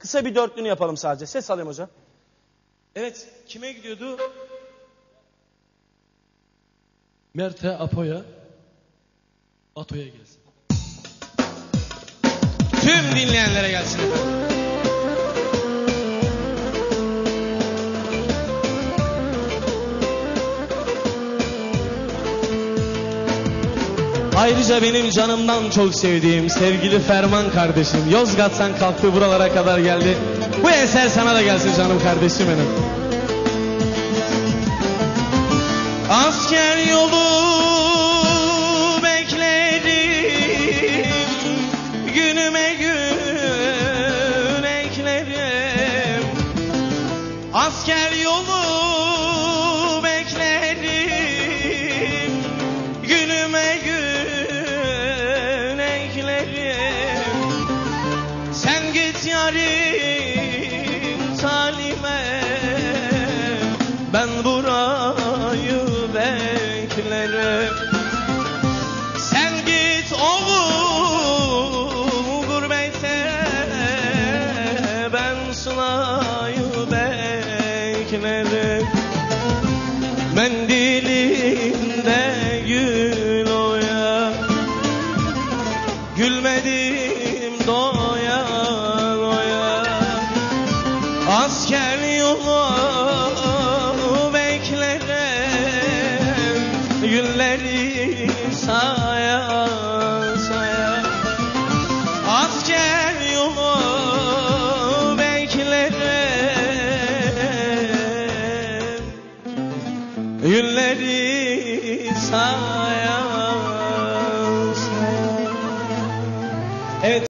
Kısa bir dörtlünü yapalım sadece. Ses alayım hocam. Evet, kime gidiyordu? Mert'e, Apo'ya, Ato'ya gelsin. Tüm dinleyenlere gelsin efendim. Ayrıca benim canımdan çok sevdiğim sevgili Ferman kardeşim Yozgat'tan kalktı buralara kadar geldi. Bu eser sana da gelsin canım kardeşim benim. Asker yolu